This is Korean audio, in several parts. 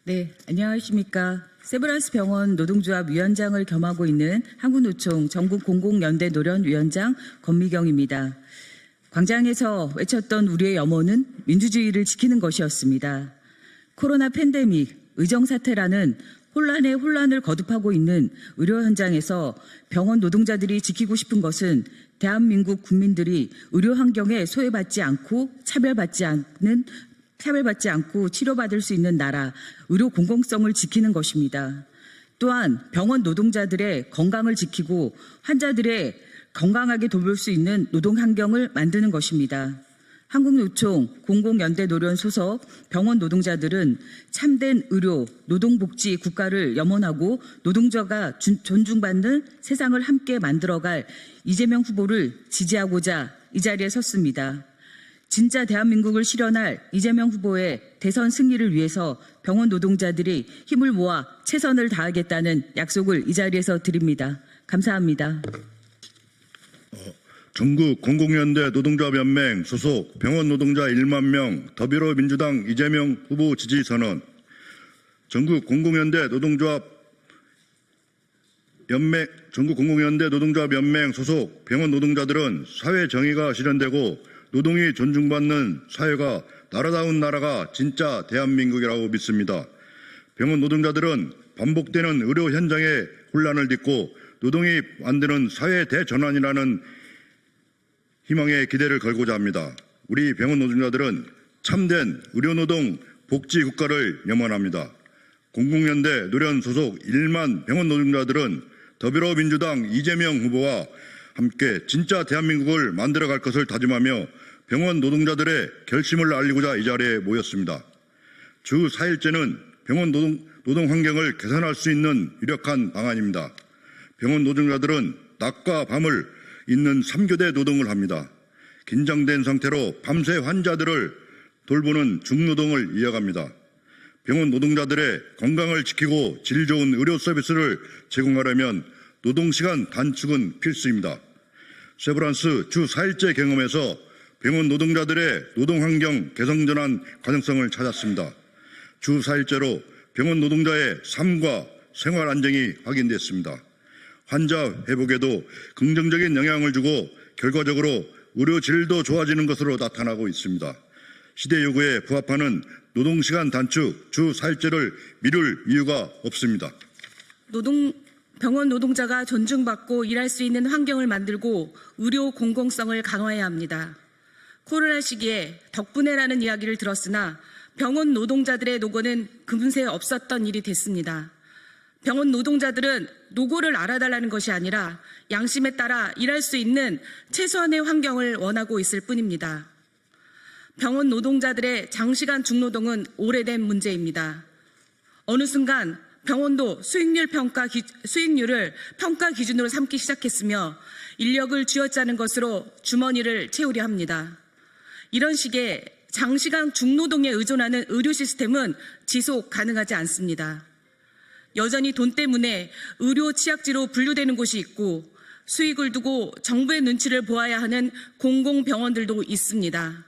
네, 안녕하십니까. 세브란스 병원 노동조합 위원장을 겸하고 있는 한국노총 전국공공연대 노련위원장 권미경입니다. 광장에서 외쳤던 우리의 염원은 민주주의를 지키는 것이었습니다. 코로나 팬데믹, 의정사태라는 혼란에 혼란을 거듭하고 있는 의료 현장에서 병원 노동자들이 지키고 싶은 것은 대한민국 국민들이 의료 환경에 소외받지 않고 차별받지 않고 치료받을 수 있는 나라, 의료 공공성을 지키는 것입니다. 또한 병원 노동자들의 건강을 지키고 환자들의 건강하게 돌볼 수 있는 노동 환경을 만드는 것입니다. 한국노총 공공연대 노련 소속 병원 노동자들은 참된 의료, 노동복지 국가를 염원하고 노동자가 존중받는 세상을 함께 만들어갈 이재명 후보를 지지하고자 이 자리에 섰습니다. 진짜 대한민국을 실현할 이재명 후보의 대선 승리를 위해서 병원 노동자들이 힘을 모아 최선을 다하겠다는 약속을 이 자리에서 드립니다. 감사합니다. 전국 공공연대 노동조합연맹 소속 병원 노동자 1만 명 더불어민주당 이재명 후보 지지 선언. 전국 공공연대 노동조합연맹 소속 병원 노동자들은 사회 정의가 실현되고 노동이 존중받는 사회가 나라다운 나라가 진짜 대한민국이라고 믿습니다. 병원 노동자들은 반복되는 의료 현장의 혼란을 딛고 노동이 만드는 사회 대전환이라는 희망의 기대를 걸고자 합니다. 우리 병원 노동자들은 참된 의료노동 복지 국가를 염원합니다. 공공연대 노련 소속 1만 병원 노동자들은 더불어민주당 이재명 후보와 함께 진짜 대한민국을 만들어갈 것을 다짐하며 병원 노동자들의 결심을 알리고자 이 자리에 모였습니다. 주 4일제는 병원 노동 환경을 개선할 수 있는 유력한 방안입니다. 병원 노동자들은 낮과 밤을 잇는 3교대 노동을 합니다. 긴장된 상태로 밤새 환자들을 돌보는 중노동을 이어갑니다. 병원 노동자들의 건강을 지키고 질 좋은 의료 서비스를 제공하려면 노동시간 단축은 필수입니다. 세브란스 주 4일제 경험에서 병원 노동자들의 노동환경 개선 전환 가능성을 찾았습니다. 주 4일제로 병원 노동자의 삶과 생활 안정이 확인됐습니다. 환자 회복에도 긍정적인 영향을 주고 결과적으로 의료 질도 좋아지는 것으로 나타나고 있습니다. 시대 요구에 부합하는 노동시간 단축 주 4일제를 미룰 이유가 없습니다. 병원 노동자가 존중받고 일할 수 있는 환경을 만들고 의료 공공성을 강화해야 합니다. 코로나 시기에 덕분에라는 이야기를 들었으나 병원 노동자들의 노고는 금세 없었던 일이 됐습니다. 병원 노동자들은 노고를 알아달라는 것이 아니라 양심에 따라 일할 수 있는 최소한의 환경을 원하고 있을 뿐입니다. 병원 노동자들의 장시간 중노동은 오래된 문제입니다. 어느 순간 병원도 수익률을 평가 기준으로 삼기 시작했으며 인력을 쥐어짜는 것으로 주머니를 채우려 합니다. 이런 식의 장시간 중노동에 의존하는 의료 시스템은 지속 가능하지 않습니다. 여전히 돈 때문에 의료 취약지로 분류되는 곳이 있고 수익을 두고 정부의 눈치를 보아야 하는 공공병원들도 있습니다.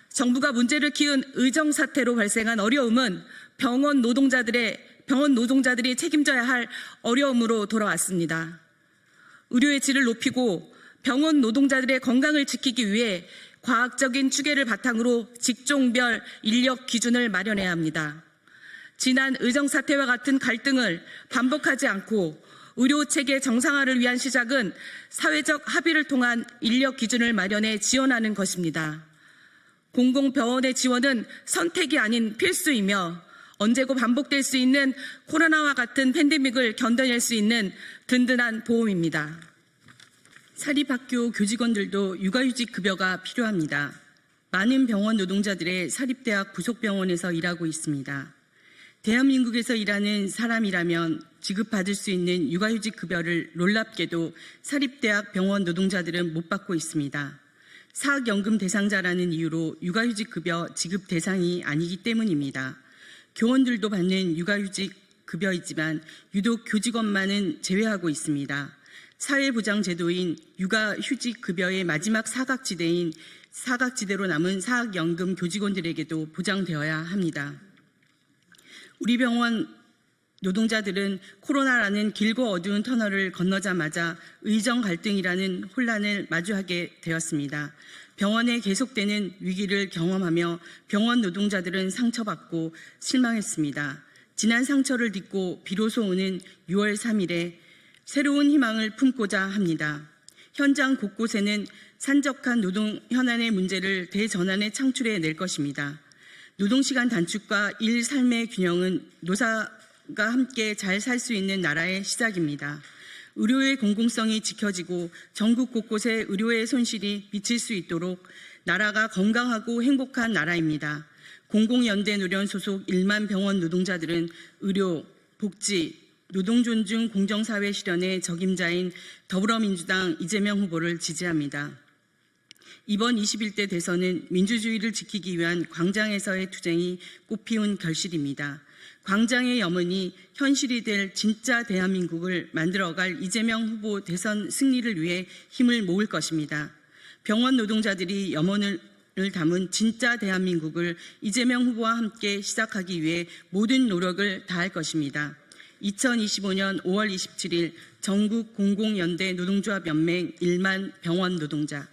정부가 문제를 키운 의정사태로 발생한 어려움은 병원 노동자들이 책임져야 할 어려움으로 돌아왔습니다. 의료의 질을 높이고 병원 노동자들의 건강을 지키기 위해 과학적인 추계를 바탕으로 직종별 인력 기준을 마련해야 합니다. 지난 의정사태와 같은 갈등을 반복하지 않고 의료체계 정상화를 위한 시작은 사회적 합의를 통한 인력 기준을 마련해 지원하는 것입니다. 공공병원의 지원은 선택이 아닌 필수이며 언제고 반복될 수 있는 코로나와 같은 팬데믹을 견뎌낼 수 있는 든든한 보험입니다. 사립학교 교직원들도 육아휴직 급여가 필요합니다. 많은 병원 노동자들의 사립대학 부속병원에서 일하고 있습니다. 대한민국에서 일하는 사람이라면 지급받을 수 있는 육아휴직 급여를 놀랍게도 사립대학 병원 노동자들은 못 받고 있습니다. 사학연금 대상자라는 이유로 육아휴직 급여 지급 대상이 아니기 때문입니다. 교원들도 받는 육아휴직 급여이지만 유독 교직원만은 제외하고 있습니다. 사회보장제도인 육아휴직 급여의 마지막 사각지대로 남은 사학연금 교직원들에게도 보장되어야 합니다. 우리 병원 노동자들은 코로나라는 길고 어두운 터널을 건너자마자 의정 갈등이라는 혼란을 마주하게 되었습니다. 병원에 계속되는 위기를 경험하며 병원 노동자들은 상처받고 실망했습니다. 지난 상처를 딛고 비로소 오는 6월 3일에 새로운 희망을 품고자 합니다. 현장 곳곳에는 산적한 노동 현안의 문제를 대전환에 창출해 낼 것입니다. 노동시간 단축과 일, 삶의 균형은 노사가 함께 잘 살 수 있는 나라의 시작입니다. 의료의 공공성이 지켜지고 전국 곳곳에 의료의 손실이 미칠 수 있도록 나라가 건강하고 행복한 나라입니다. 공공연대 노련 소속 1만 병원 노동자들은 의료, 복지, 노동존중 공정사회 실현의 적임자인 더불어민주당 이재명 후보를 지지합니다. 이번 21대 대선은 민주주의를 지키기 위한 광장에서의 투쟁이 꽃피운 결실입니다. 광장의 염원이 현실이 될 진짜 대한민국을 만들어갈 이재명 후보 대선 승리를 위해 힘을 모을 것입니다. 병원 노동자들이 염원을 담은 진짜 대한민국을 이재명 후보와 함께 시작하기 위해 모든 노력을 다할 것입니다. 2025년 5월 27일 전국 공공연대 노동조합연맹 1만 병원 노동자